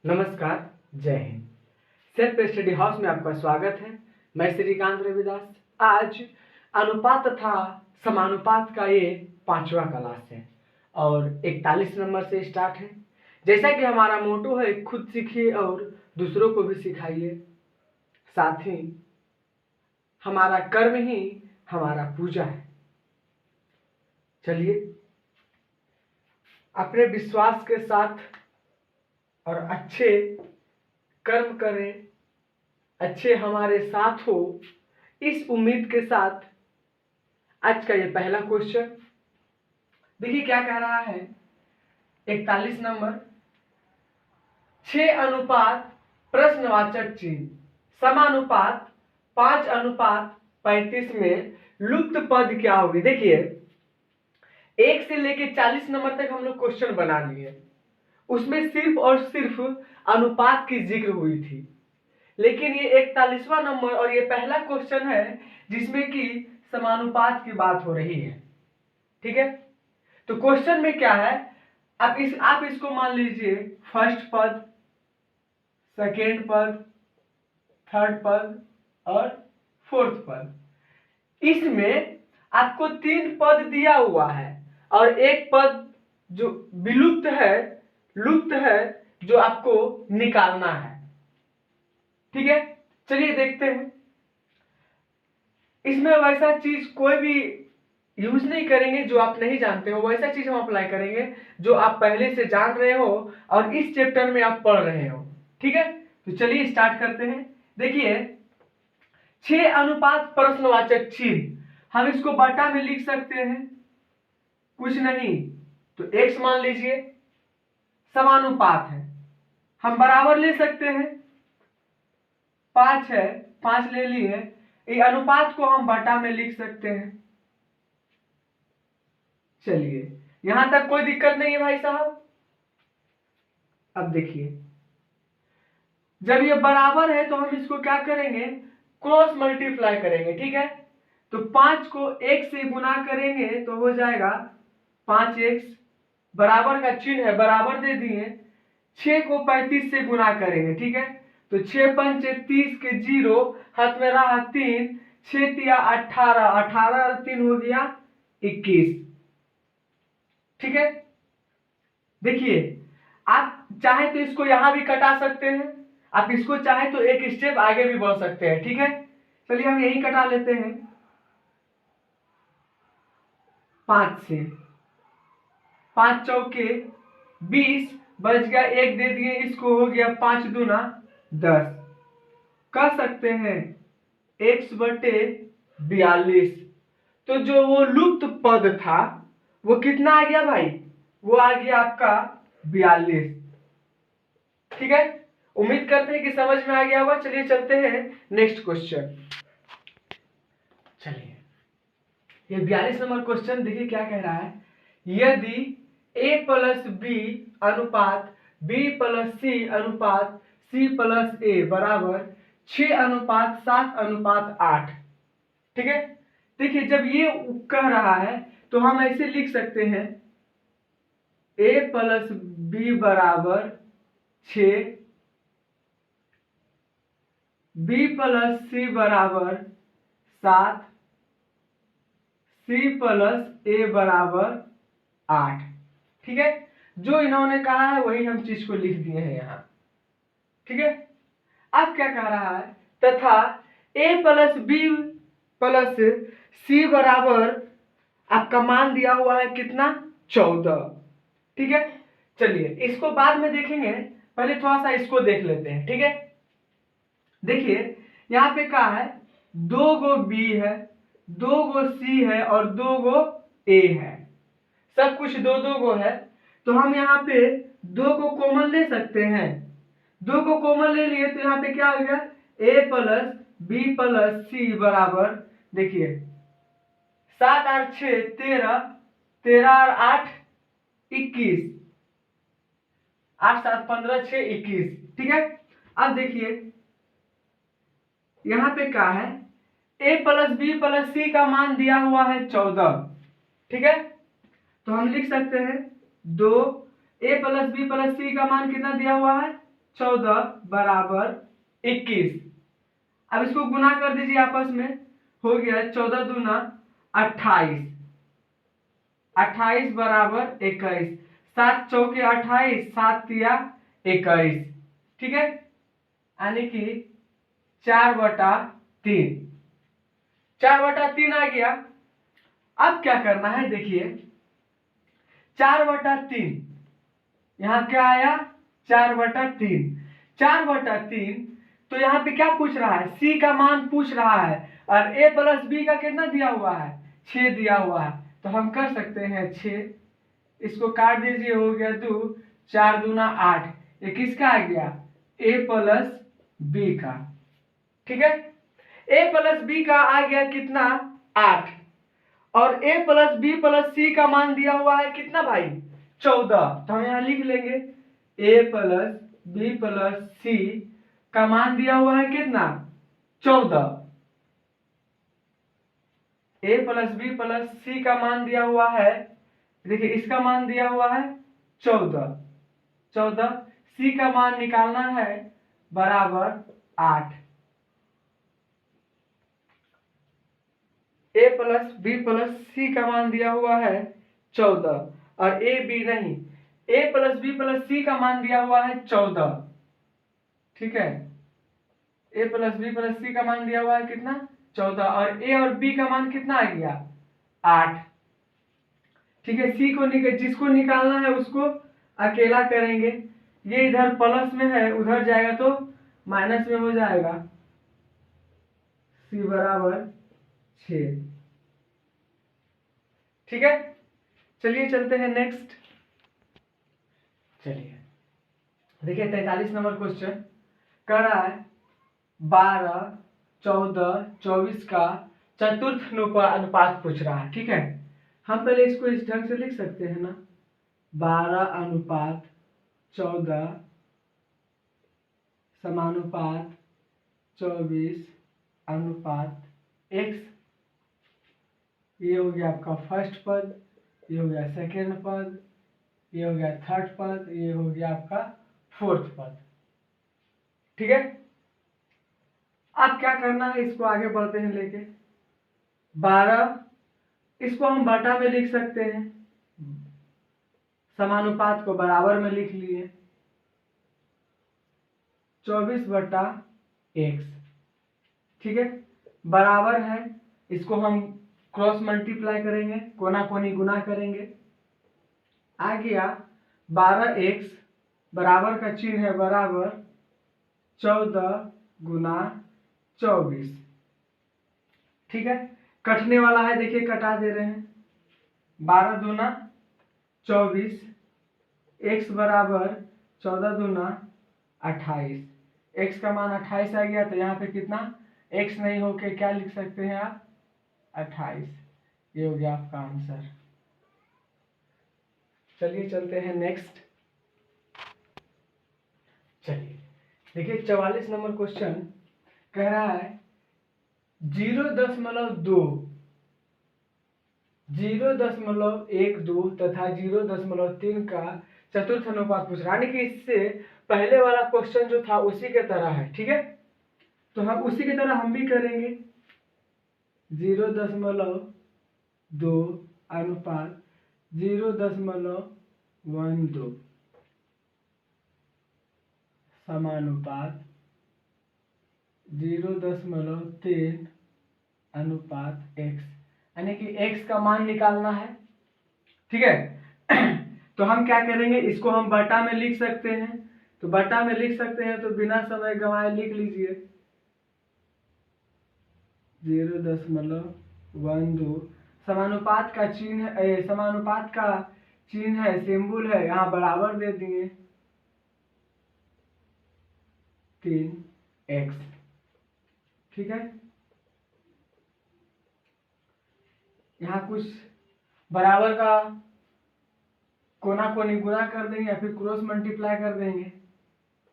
नमस्कार, जय Hind. Self study house में आपका स्वागत है। मैं श्रीकांत रविदास। आज अनुपात तथा समानुपात का ये 5वां क्लास है और 41 नंबर से स्टार्ट है। जैसा कि हमारा मोटो है, खुद सीखिए और दूसरों को भी सिखाइए। साथ ही हमारा कर्म ही हमारा पूजा है। चलिए अपने विश्वास के साथ और अच्छे कर्म करें, अच्छे हमारे साथ हो, इस उम्मीद के साथ आज का ये पहला क्वेश्चन देखिए क्या कह रहा है। 41 नंबर, 6 अनुपात प्रश्नवाचक चिन्ह समानुपात 5 अनुपात 35 में लुप्त पद क्या होगी। देखिए 1 से लेके 40 नंबर तक हम लोग क्वेश्चन बना लिए, उसमें सिर्फ और सिर्फ अनुपात की जिक्र हुई थी। लेकिन ये 41वां नंबर और ये पहला क्वेश्चन है जिसमें कि समानुपात की बात हो रही है। ठीक है, तो क्वेश्चन में क्या है, आप इसको मान लीजिए फर्स्ट पद, सेकेंड पद, थर्ड पद और फोर्थ पद। इसमें आपको 3 पद दिया हुआ है और एक पद जो विलुप्त है, लुप्त है, जो आपको निकालना है। ठीक है, चलिए देखते हैं। इसमें वैसा चीज कोई भी यूज नहीं करेंगे जो आप नहीं जानते हो, वैसा चीज हम अप्लाई करेंगे जो आप पहले से जान रहे हो और इस चैप्टर में आप पढ़ रहे हो। ठीक है, तो चलिए स्टार्ट करते हैं। देखिए 6 अनुपात प्रश्नवाचक चिन्ह, हम इसको बटा में लिख सकते हैं, कुछ नहीं तो x मान लीजिए। समानुपात है, हम बराबर ले सकते हैं, 5 है, 5 ले लिए। ये अनुपात को हम बटा में लिख सकते हैं। चलिए यहां तक कोई दिक्कत नहीं है भाई साहब। अब देखिए जब ये बराबर है तो हम इसको क्या करेंगे, क्रॉस मल्टीप्लाई करेंगे। ठीक है, तो 5 को 1 से गुना करेंगे तो हो जाएगा 5x, बराबर का चिन्ह है, बराबर दे दिए। 6 को 35 से गुना करेंगे। ठीक है, तो 6 पंचे 30 के 0, हाथ में रहा 3, 6 तिया 18, 18 और 3 हो गया 21। ठीक है, देखिए आप चाहे तो इसको यहां भी कटा सकते हैं, आप इसको चाहे तो एक स्टेप आगे भी बढ़ सकते हैं। ठीक है, चलिए हम यही कटा लेते हैं। 5 से 5 चौके 20, बच गया 1 दे दिए, इसको हो गया 5 दूना 10। कह सकते हैं x बटे 42। तो जो वो लुप्त पद था वो कितना आ गया भाई, वो आ गया आपका 42। ठीक है, उम्मीद करते हैं कि समझ में आ गया होगा। चलिए चलते हैं नेक्स्ट क्वेश्चन। चलिए ये 42 नंबर क्वेश्चन देखिए क्या कह रहा है। यदि a प्लस बी अनुपात b प्लस सी अनुपात c प्लस a बराबर 6 अनुपात 7 अनुपात 8। ठीक है, देखिए जब ये कह रहा है तो हम ऐसे लिख सकते हैं a प्लस बी बराबर 6, b प्लस सी बराबर 7, c प्लस ए बराबर 8। ठीक है, जो इन्होंने कहा है वही हम चीज को लिख दिए हैं यहाँ। ठीक है, अब क्या कह रहा है, तथा a प्लस बी प्लस सी बराबर आपका मान दिया हुआ है कितना, 14। ठीक है, चलिए इसको बाद में देखेंगे, पहले थोड़ा सा इसको देख लेते हैं। ठीक है, देखिए यहाँ पे कहा है 2 गो बी है, 2 गो सी है और 2 गो ए है, सब कुछ 2 गो है। तो हम यहाँ पे 2 को कॉमन ले सकते हैं। 2 को कॉमन ले लिए तो यहाँ पे क्या हो गया, a प्लस बी प्लस सी बराबर, देखिए 7 और 6 13, 13 और 8 21, 8 7 15 6 21। ठीक है, अब देखिए यहाँ पे क्या है, a प्लस बी प्लस सी का मान दिया हुआ है 14। ठीक है, तो हम लिख सकते हैं 2 a प्लस बी प्लस सी का मान कितना दिया हुआ है 14 बराबर 21। अब इसको गुना कर दीजिए आपस में, हो गया 14 दूना 28, 28 बराबर 21, 7 चौके 28, 7 तिया 21, ठीक है, यानी कि 4/3, 4/3 आ गया। अब क्या करना है देखिए, 4/3 यहाँ क्या आया 4/3, 4/3 तो यहाँ पे क्या पूछ रहा है, सी का मान पूछ रहा है, और a प्लस बी का कितना दिया हुआ है 6 दिया हुआ है, तो हम कर सकते हैं 6, इसको काट दीजिए, हो गया 2, 4 दूना 8, ये किसका आ गया a प्लस बी का, ठीक है, a प्लस बी का आ गया कितना 8, और a प्लस बी प्लस सी का मान दिया हुआ है कितना भाई 14, तो हम यहाँ लिख लेंगे a प्लस बी प्लस सी का मान दिया हुआ है कितना 14, a प्लस बी प्लस सी का मान दिया हुआ है, देखिए इसका मान दिया हुआ है 14, 14 सी का मान निकालना है बराबर 8, a प्लस बी प्लस सी का मान दिया हुआ है 14, और a b नहीं, a प्लस बी प्लस सी का मान दिया हुआ है 14, ठीक है, a प्लस बी प्लस सी का मान दिया हुआ है कितना 14, और a और b का मान कितना आ गया 8, ठीक है, सी को जिसको निकालना है उसको अकेला करेंगे, ये इधर प्लस में है उधर जाएगा तो माइनस में हो जाएगा, सी बराबर 6, ठीक है। चलिए चलते हैं नेक्स्ट, चलिए देखिए 43 नंबर क्वेश्चन कह रहा है 12, 14, 24 का चतुर्थ अनुपात पूछ रहा है, ठीक है, हम पहले इसको इस ढंग से लिख सकते हैं ना, 12/14 समानुपात 24/x, ये हो गया आपका फर्स्ट पद, ये हो गया सेकेंड पद, ये हो गया थर्ड पद, ये हो गया आपका फोर्थ पद, ठीक है। अब क्या करना है, इसको आगे बढ़ते हैं लेके 12, इसको हम बटा में लिख सकते हैं, समानुपात को बराबर में लिख लिए 24/x, ठीक है, बराबर है, इसको हम क्रॉस मल्टीप्लाई करेंगे, कोना कोनी गुना करेंगे, आ गया 12x बराबर का चिन्ह है बराबर 14 गुना 24, ठीक है, कटने वाला है, देखिए कटा दे रहे हैं, 12 दूना 24, x बराबर 14 दूना 28, x का मान 28 आ गया, तो यहाँ पे कितना x नहीं होके क्या लिख सकते हैं आप 28, ये हो गया आपका आंसर। चलिए चलते हैं नेक्स्ट, चलिए देखिए 44 नंबर क्वेश्चन कह रहा है 0.2, 0.12 तथा 0.3 का चतुर्थ अनुपात पूछ रहा है, यानी कि इससे पहले वाला क्वेश्चन जो था उसी के तरह है, ठीक है, तो हम उसी की तरह हम भी करेंगे 0.2 अनुपात 0.12 समानुपात 0.3 अनुपात x, यानी कि x का मान निकालना है, ठीक है। तो हम क्या करेंगे, इसको हम बटा में लिख सकते हैं, तो बटा में लिख सकते हैं, तो बिना समय गंवाए लिख लीजिए 0.12, समानुपात का चिन्ह, समानुपात का चिन्ह है, सिंबल है, यहाँ बराबर दे दिए 3x, ठीक है, यहाँ कुछ बराबर का कोना कोनी गुना कर देंगे या फिर क्रॉस मल्टीप्लाई कर देंगे,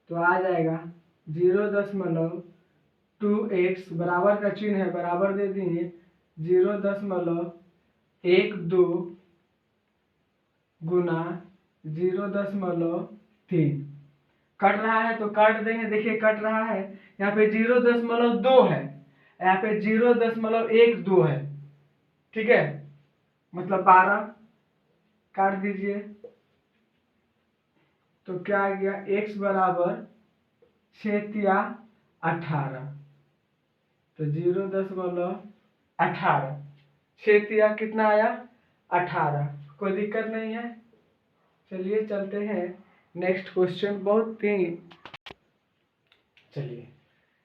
तो आ जाएगा 0.2x बराबर का चिन्ह है, बराबर दे देंगे 0.12 गुना 0.3 कट रहा है तो काट देंगे। देखिए कट रहा है, यहाँ पे 0.2 है, यहाँ पे 0.12 है, ठीक है, मतलब 12 काट दीजिए तो क्या आ गया, x बराबर 6×18, तो 0.18, 6 कितना आया 18, कोई दिक्कत नहीं है। चलिए चलते हैं नेक्स्ट क्वेश्चन, बहुत ही, चलिए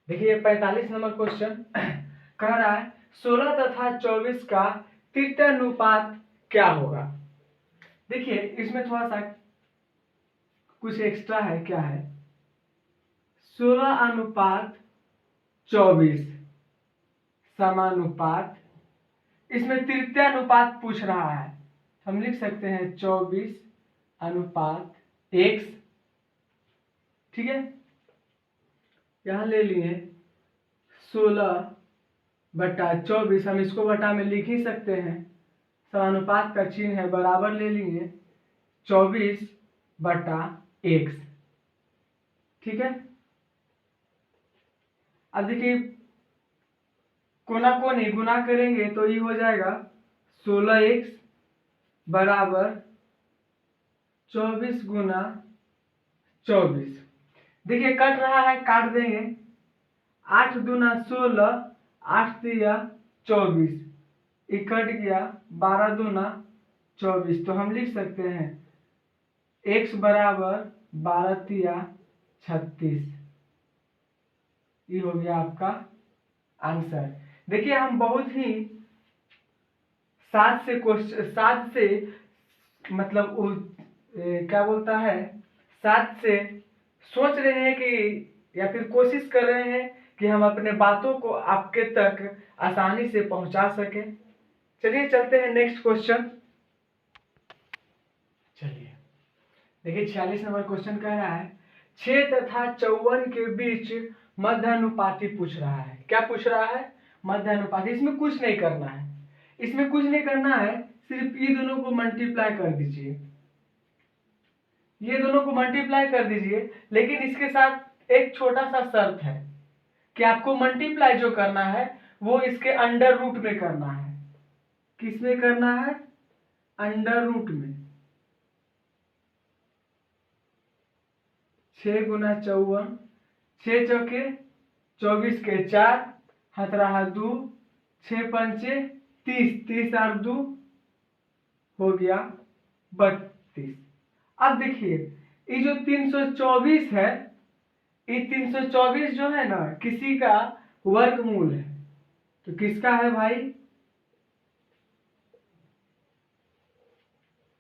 देखिए 45 नंबर क्वेश्चन कह रहा है 16 तथा 24 का तृतीयानुपात क्या होगा। देखिए इसमें थोड़ा सा कुछ एक्स्ट्रा है, क्या है, 16:24 समानुपात, इसमें तृतीयानुपात पूछ रहा है, हम लिख सकते हैं 24:x, ठीक है, यहां ले लिए 16/24, हम इसको बटा में लिख ही सकते हैं, समानुपात का चिन्ह है, बराबर ले लिए 24/x, ठीक है। अब देखिए कोना कोनी गुना करेंगे तो ये हो जाएगा 16x बराबर 24 गुना 24। देखिए कट रहा है, काट देंगे, 8 दूना 16, 8 तिया 24, ये कट गया, 12 दूना 24, तो हम लिख सकते हैं x बराबर 12 तिया 36, ये हो गया आपका आंसर। देखिए हम बहुत ही साथ से मतलब क्या बोलता है, साथ से सोच रहे हैं कि, या फिर कोशिश कर रहे हैं कि हम अपने बातों को आपके तक आसानी से पहुंचा सकें। चलिए चलते हैं नेक्स्ट क्वेश्चन। चलिए देखिए 46 नंबर क्वेश्चन कह रहा है 6 तथा 54 के बीच मध्यानुपाती पूछ रहा है। क्या पूछ रहा है, मध्यानुपाती। इसमें कुछ नहीं करना है, इसमें कुछ नहीं करना है, सिर्फ ये दोनों को मल्टीप्लाई कर दीजिए, ये दोनों को मल्टीप्लाई कर दीजिए, लेकिन इसके साथ एक छोटा सा शर्त है कि आपको मल्टीप्लाई जो करना है वो इसके अंडर रूट में करना है। किस में करना है, अंडर रूट में। 6 गुना 54, 6 चौके 24 के 4, हाथ रहा 2, 6 पंचे 30, 30 और 2 हो गया 32। अब देखिए ये जो 324 है, ये 324 जो है ना किसी का वर्गमूल है, तो किसका है भाई,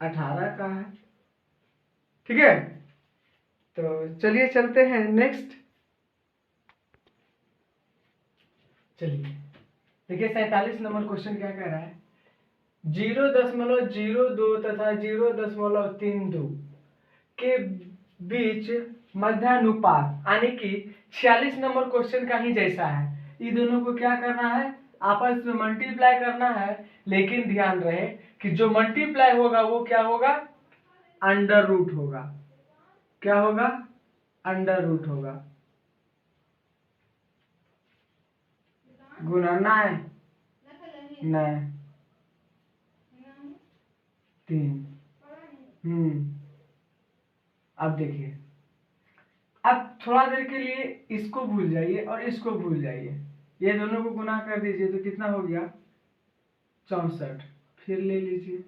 18 का है, ठीक है। तो चलिए चलते हैं नेक्स्ट। चलिए देखिए 47 नंबर क्वेश्चन क्या कह रहा है, 0.02 तथा 0.32 के बीच मध्यानुपात, यानी कि 46 नंबर क्वेश्चन का ही जैसा है, ये दोनों को क्या करना है, आपस में मल्टीप्लाई करना है, लेकिन ध्यान रहे कि जो मल्टीप्लाई होगा वो क्या होगा, अंडर रूट होगा। क्या होगा, अंडर रूट होगा। गुना 9 3। अब देखिए, अब थोड़ा देर के लिए इसको भूल जाइए और इसको भूल जाइए, ये दोनों को गुना कर दीजिए तो कितना हो गया 64, फिर ले लीजिए।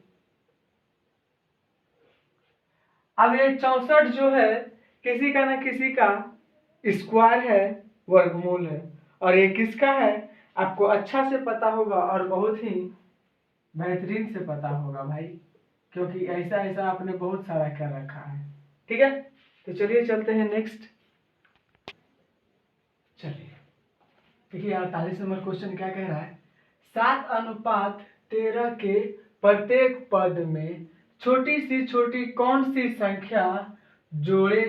अब ये 64 जो है किसी का ना किसी का स्क्वायर है, वर्गमूल है, और ये किसका है आपको अच्छा से पता होगा और बहुत ही बेहतरीन से पता होगा भाई, क्योंकि ऐसा ऐसा आपने बहुत सारा कर रखा है, ठीक है। तो चलिए चलते हैं नेक्स्ट। चलिए देखिए 48 नंबर क्वेश्चन क्या कह रहा है, 7:13 के प्रत्येक पद में छोटी सी छोटी कौन सी संख्या जोड़े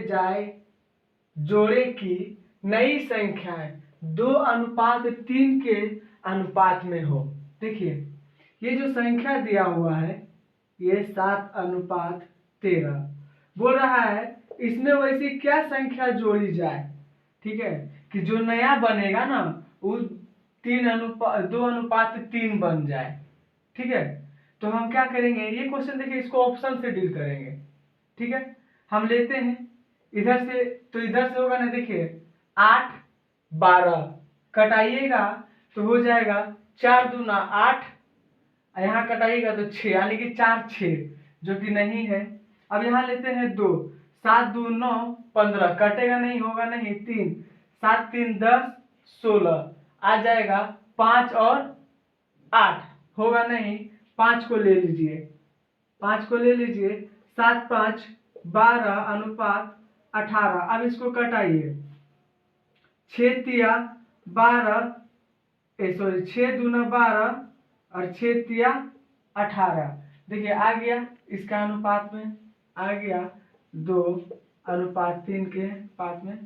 की नई संख्याएं 2:3 के अनुपात में हो। देखिए ये जो संख्या दिया हुआ है ये 7:13, बोल रहा है इसमें वैसी क्या संख्या जोड़ी जाए, ठीक है, कि जो नया बनेगा ना वो 2:3 बन जाए, ठीक है। तो हम क्या करेंगे, ये क्वेश्चन देखिए, इसको ऑप्शन से डील करेंगे, ठीक है। हम लेते हैं इधर से, तो इधर से होगा ना, देखिए 8 12 कटाइएगा तो हो जाएगा 4 दूना 8, यहाँ कटाइएगा तो 6, यानी कि 4 6, जो कि नहीं है। अब यहाँ लेते हैं 2, 7 2 9 15, कटेगा नहीं, होगा नहीं, 3 7 3 10 16 आ जाएगा, 5 और 8 होगा नहीं, 5 को ले लीजिए, 5 को ले लीजिए, 7 5 12 अनुपात 18। अब इसको कटाइए, 6 तिया 12, सॉरी 6 दूना 12 और 6 तिया 18, देखिए आ गया, इसका अनुपात में आ गया 2:3 के पात में,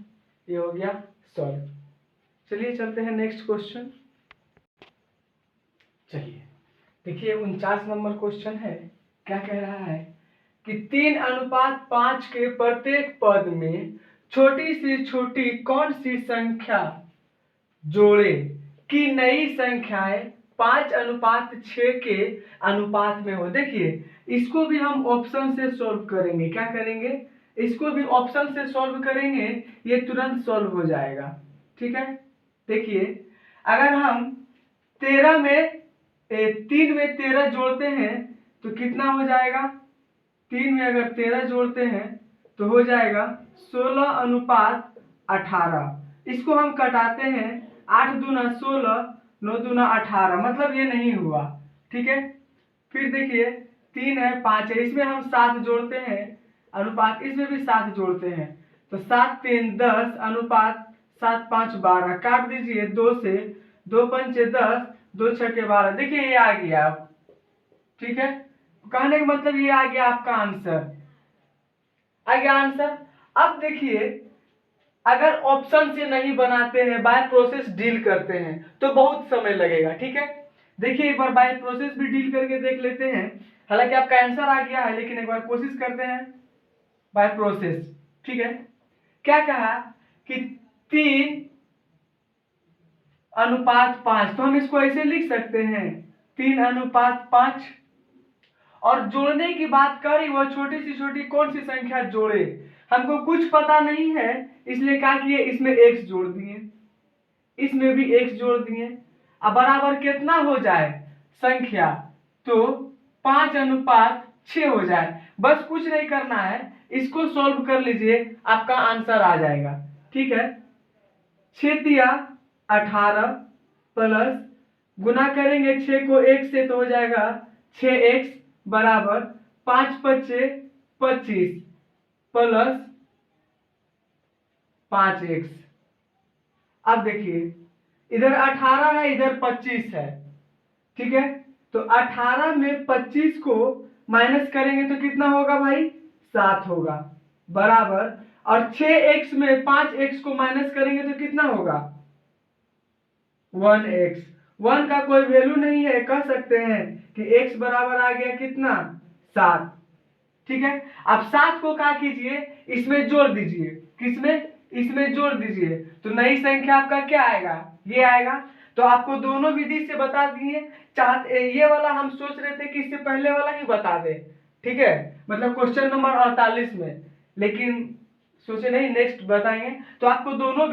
ये हो गया सॉल्व। चलिए चलते हैं नेक्स्ट क्वेश्चन। चलिए देखिए 49 नंबर क्वेश्चन है, क्या कह रहा है कि 3:5 के प्रत्येक पद में छोटी से छोटी कौन सी संख्या जोड़े कि नई संख्याएं 5:6 के अनुपात में हो। देखिए इसको भी हम ऑप्शन से सॉल्व करेंगे, क्या करेंगे, इसको भी ऑप्शन से सॉल्व करेंगे, ये तुरंत सॉल्व हो जाएगा, ठीक है। देखिए अगर हम 13 में 3 में 13 जोड़ते हैं तो कितना हो जाएगा, 3 में अगर 13 जोड़ते हैं तो हो जाएगा 16:18। इसको हम कटाते हैं, 8 दूना 16 9 दूना 18, मतलब ये नहीं हुआ, ठीक है। फिर देखिए 3 है 5 है, इसमें हम 7 जोड़ते हैं अनुपात, इसमें भी 7 जोड़ते हैं, तो 7 3 10 अनुपात 7 5 12, काट दीजिए 2 से, 2 पंचे 10 2 छक्के 12, देखिए ये आ गया, ठीक है। कहने का मतलब ये आ गया आपका आंसर, आ गया आंसर। अब देखिए अगर ऑप्शन से नहीं बनाते हैं, बाय प्रोसेस डील करते हैं तो बहुत समय लगेगा, ठीक है। देखिए एक बार बाय प्रोसेस भी डील करके देख लेते हैं, हालांकि आपका आंसर आ गया है, लेकिन एक बार कोशिश करते हैं बाय प्रोसेस, ठीक है। क्या कहा कि 3:5, तो हम इसको ऐसे लिख सकते हैं 3:5, और जोड़ने की बात करी, वह छोटी से छोटी कौन सी संख्या जोड़े, हमको कुछ पता नहीं है, इसलिए कहा कि इसमें x जोड़ दिए, इसमें भी x जोड़ दिए, अब बराबर कितना हो जाए संख्या, तो 5:6 हो जाए। बस कुछ नहीं करना है, इसको सॉल्व कर लीजिए, आपका आंसर आ जाएगा, ठीक है। 6 तिया 18 प्लस, गुना करेंगे 6 को 1 से तो हो जाएगा 6x बराबर 5 5 25 प्लस 5x। अब देखिए इधर 18 है, इधर 25 है, ठीक है। तो 18 में 25 को माइनस करेंगे तो कितना होगा भाई, 7 होगा, बराबर, और 6x में 5x को माइनस करेंगे तो कितना होगा 1x। 1 का कोई वैल्यू नहीं है, कह सकते हैं कि x बराबर आ गया कितना 7, ठीक है। अब 7 को क्या कीजिए, इसमें जोड़ दीजिए, किसमें, इसमें जोड़ दीजिए, तो नई संख्या आपका क्या आएगा, ये आएगा। तो आपको दोनों विधि से बता दिए, चाहते ये वाला हम सोच रहे थे कि इससे पहले वाला ही बता दे, ठीक है, मतलब क्वेश्चन नंबर 48 में, लेकिन सोचे नहीं नेक्स्ट बताएंगे। तो आपको दोनों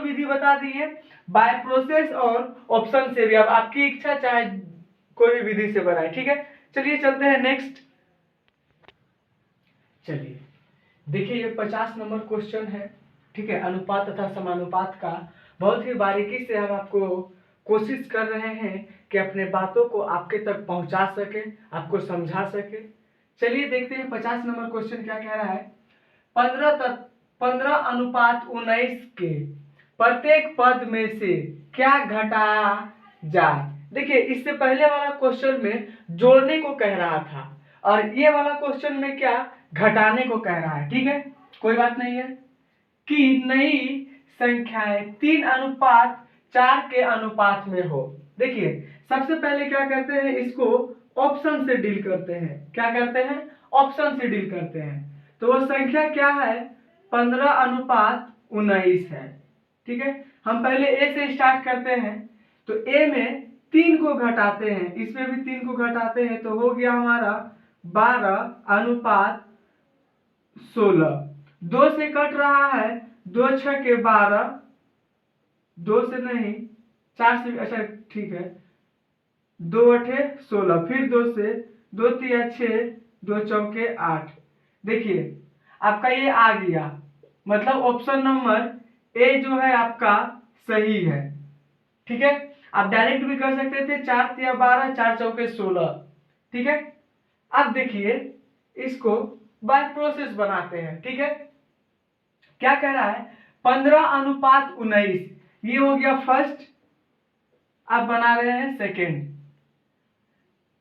विधि बता दिए, बाय प्रोसेस और ऑप्शन से भी, अब आपकी इच्छा, चाहे कोई भी विधि से बनाए, ठीक है। चलिए चलते हैं नेक्स्ट। चलिए देखिए ये 50 नंबर क्वेश्चन है, ठीक है, अनुपात तथा समानुपात का। बहुत ही बारीकी से हम आपको कोशिश कर रहे हैं कि अपने बातों को आपके तक पहुंचा सके, आपको समझा सके। चलिए देखते हैं 50 नंबर क्वेश्चन क्या कह रहा है। 15:19 के प्रत्येक पद में से क्या घटाया जाए। देखिए इससे पहले वाला क्वेश्चन में जोड़ने को कह रहा था, और ये वाला क्वेश्चन में क्या, घटाने को कह रहा है, ठीक है, कोई बात नहीं है। कि नई संख्याएं 3:4 के अनुपात में हो। देखिए सबसे पहले क्या करते हैं, इसको ऑप्शन से डील करते हैं, क्या करते हैं, ऑप्शन से डील करते हैं। तो वो संख्या क्या है, 15:19 है। ठीक है, हम पहले ए से स्टार्ट करते हैं। तो ए में 3 को घटाते हैं, इसमें भी 3 को घटाते हैं, तो हो गया हमारा 12:16। 2 से कट रहा है, 2 6 के 12, 2 से नहीं 4 से, अच्छा ठीक है, 2 8 16, फिर 2 से, 2 3 6, 2 चौके 8। देखिए आपका ये आ गया, मतलब ऑप्शन नंबर ए जो है आपका सही है। ठीक है, आप डायरेक्ट भी कर सकते थे, 4 3 12, 4 चौके 16। ठीक है, अब देखिए इसको बाय प्रोसेस बनाते हैं। ठीक है, क्या कह रहा है, 15:19, ये हो गया फर्स्ट। अब बना रहे हैं सेकेंड,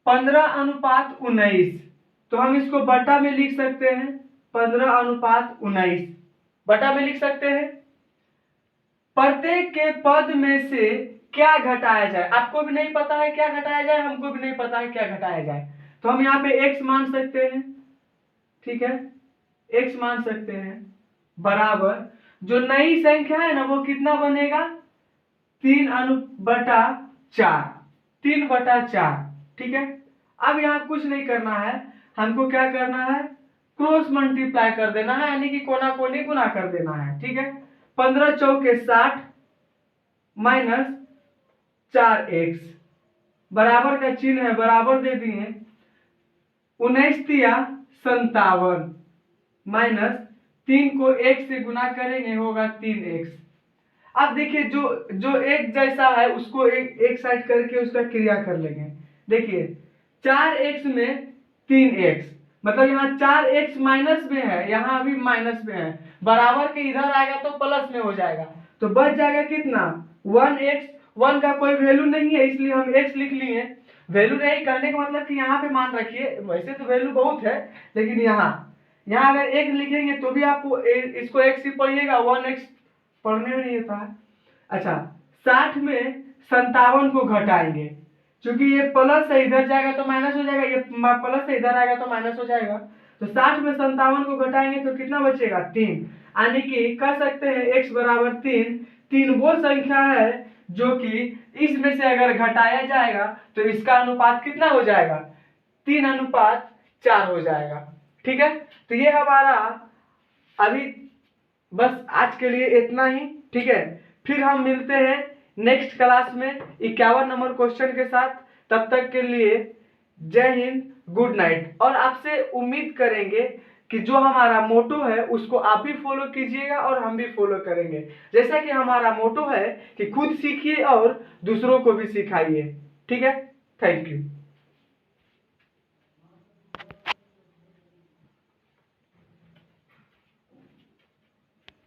15:19, तो हम इसको बटा में लिख सकते हैं, 15:19 बटा में लिख सकते हैं। प्रत्येक के पद में से क्या घटाया जाए, आपको भी नहीं पता है क्या घटाया जाए, हमको भी नहीं पता है क्या घटाया जाए, तो हम यहाँ पे x मान सकते हैं। ठीक है, x मान सकते हैं, बराबर जो नई संख्या है ना वो कितना बनेगा, 3/4, 3/4। ठीक है, अब यहाँ कुछ नहीं करना है, हमको क्या करना है, क्रॉस मल्टीप्लाई कर देना है, यानी कि कोना कोनी गुना कर देना है। ठीक है, 15 चौके 60 माइनस 4x, बराबर का चिन्ह है, बराबर दे दिए, 19 तिया 57 माइनस 3 को 1 से गुना करेंगे, होगा 3x। अब देखिए जो जो एक जैसा है उसको एक साइड करके उसका क्रिया कर लेंगे। देखिए 4x में 3x, मतलब यहाँ 4x माइनस में है, यहाँ भी माइनस में है, बराबर के इधर आएगा तो प्लस में हो जाएगा, तो बच जाएगा कितना, 1x। 1 का कोई वैल्यू नहीं है इसलिए हम x लिख लिए। वैल्यू नहीं करने का मतलब कि यहाँ पे मान रखिए, वैसे तो वैल्यू बहुत है, लेकिन यहाँ अगर 1 लिखेंगे तो भी आपको इसको x ही पढ़िएगा, 1x पढ़ने में नहीं होता है। अच्छा, 60 में 57 को घटाएंगे, क्योंकि ये प्लस है इधर जाएगा तो माइनस हो जाएगा, ये प्लस है इधर आएगा तो माइनस हो जाएगा, तो 60 में 57 को घटाएंगे तो कितना बचेगा, 3। यानी कि कह सकते हैं x बराबर 3। 3 वो संख्या है जो कि इसमें से अगर घटाया जाएगा तो इसका अनुपात कितना हो जाएगा, 3:4 हो जाएगा। ठीक है, तो ये हमारा अभी बस आज के लिए इतना ही। ठीक है, फिर हम मिलते हैं नेक्स्ट क्लास में 51 नंबर क्वेश्चन के साथ। तब तक के लिए जय हिंद, गुड नाइट। और आपसे उम्मीद करेंगे कि जो हमारा मोटो है उसको आप भी फॉलो कीजिएगा और हम भी फॉलो करेंगे। जैसा कि हमारा मोटो है कि खुद सीखिए और दूसरों को भी सिखाइए। ठीक है, थैंक यू।